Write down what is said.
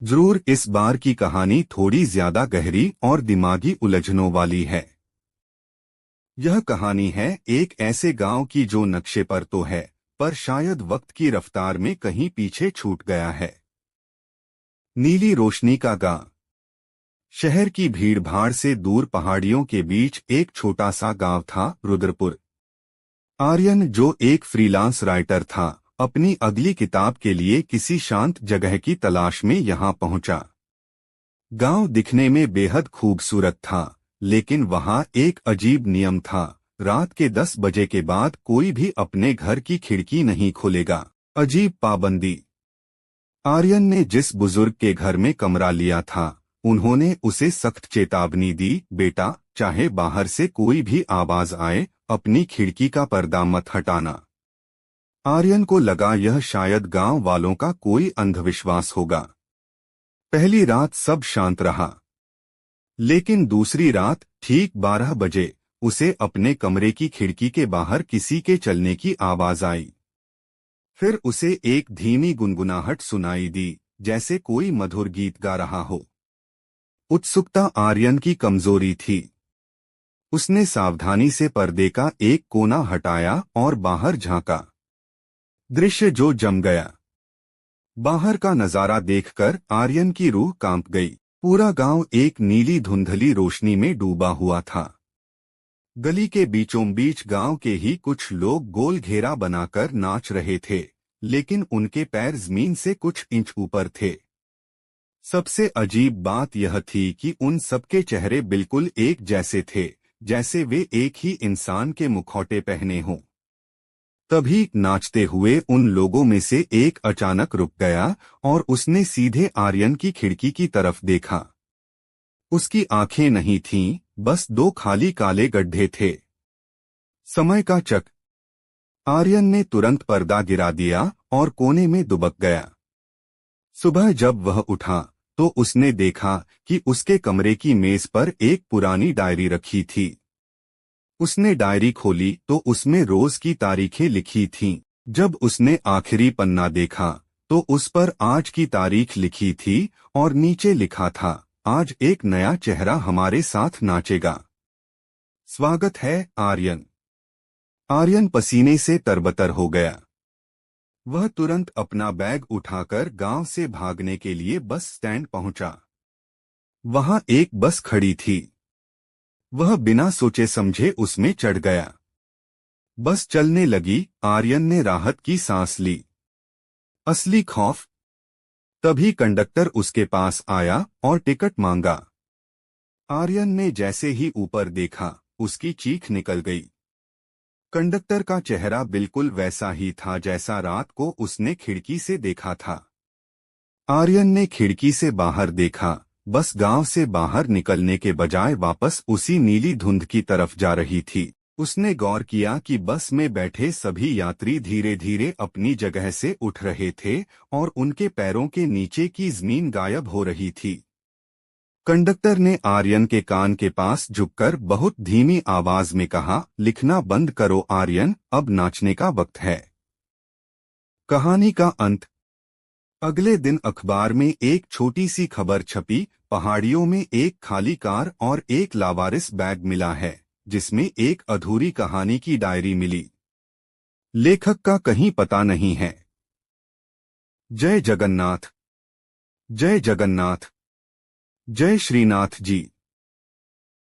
जरूर इस बार की कहानी थोड़ी ज्यादा गहरी और दिमागी उलझनों वाली है। यह कहानी है एक ऐसे गांव की जो नक्शे पर तो है, पर शायद वक्त की रफ्तार में कहीं पीछे छूट गया है। नीली रोशनी का गांव। शहर की भीड़-भाड़ से दूर पहाड़ियों के बीच एक छोटा सा गांव था, रुद्रपुर। आर्यन, जो एक फ्रीलांस राइटर था, अपनी अगली किताब के लिए किसी शांत जगह की तलाश में यहाँ पहुंचा। गांव दिखने में बेहद खूबसूरत था, लेकिन वहाँ एक अजीब नियम था। रात के 10 बजे के बाद कोई भी अपने घर की खिड़की नहीं खोलेगा। अजीब पाबंदी। आर्यन ने जिस बुजुर्ग के घर में कमरा लिया था, उन्होंने उसे सख्त चेतावनी दी, बेटा, चाहे बाहर से कोई भी आवाज आए, अपनी खिड़की का पर्दा मत हटाना। आर्यन को लगा यह शायद गांव वालों का कोई अंधविश्वास होगा। पहली रात सब शांत रहा, लेकिन दूसरी रात ठीक 12 बजे उसे अपने कमरे की खिड़की के बाहर किसी के चलने की आवाज आई। फिर उसे एक धीमी गुनगुनाहट सुनाई दी, जैसे कोई मधुर गीत गा रहा हो। उत्सुकता आर्यन की कमजोरी थी। उसने सावधानी से पर्दे का एक कोना हटाया और बाहर झांका। दृश्य जो जम गया। बाहर का नजारा देखकर आर्यन की रूह कांप गई। पूरा गांव एक नीली धुंधली रोशनी में डूबा हुआ था। गली के बीचों बीच गांव के ही कुछ लोग गोल घेरा बनाकर नाच रहे थे, लेकिन उनके पैर जमीन से कुछ इंच ऊपर थे। सबसे अजीब बात यह थी कि उन सबके चेहरे बिल्कुल एक जैसे थे, जैसे वे एक ही इंसान के मुखौटे पहने हों। तभी नाचते हुए उन लोगों में से एक अचानक रुक गया और उसने सीधे आर्यन की खिड़की की तरफ देखा। उसकी आंखें नहीं थीं, बस दो खाली काले गड्ढे थे। समय का चक। आर्यन ने तुरंत पर्दा गिरा दिया और कोने में दुबक गया। सुबह जब वह उठा तो उसने देखा कि उसके कमरे की मेज पर एक पुरानी डायरी रखी थी। उसने डायरी खोली तो उसमें रोज की तारीखें लिखी थीं। जब उसने आखिरी पन्ना देखा तो उस पर आज की तारीख लिखी थी और नीचे लिखा था, आज एक नया चेहरा हमारे साथ नाचेगा। स्वागत है, आर्यन। आर्यन पसीने से तरबतर हो गया। वह तुरंत अपना बैग उठाकर गांव से भागने के लिए बस स्टैंड पहुंचा। वहां एक बस खड़ी थी। वह बिना सोचे समझे उसमें चढ़ गया। बस चलने लगी। आर्यन ने राहत की सांस ली। असली खौफ। तभी कंडक्टर उसके पास आया और टिकट मांगा। आर्यन ने जैसे ही ऊपर देखा, उसकी चीख निकल गई। कंडक्टर का चेहरा बिल्कुल वैसा ही था जैसा रात को उसने खिड़की से देखा था। आर्यन ने खिड़की से बाहर देखा। बस गांव से बाहर निकलने के बजाय वापस उसी नीली धुंध की तरफ जा रही थी। उसने गौर किया कि बस में बैठे सभी यात्री धीरे धीरे अपनी जगह से उठ रहे थे और उनके पैरों के नीचे की जमीन गायब हो रही थी। कंडक्टर ने आर्यन के कान के पास झुककर बहुत धीमी आवाज में कहा, लिखना बंद करो आर्यन, अब नाचने का वक्त है। कहानी का अंत। अगले दिन अखबार में एक छोटी सी खबर छपी, पहाड़ियों में एक खाली कार और एक लावारिस बैग मिला है, जिसमें एक अधूरी कहानी की डायरी मिली। लेखक का कहीं पता नहीं है। जय जगन्नाथ। जय जगन्नाथ। जय श्रीनाथ जी।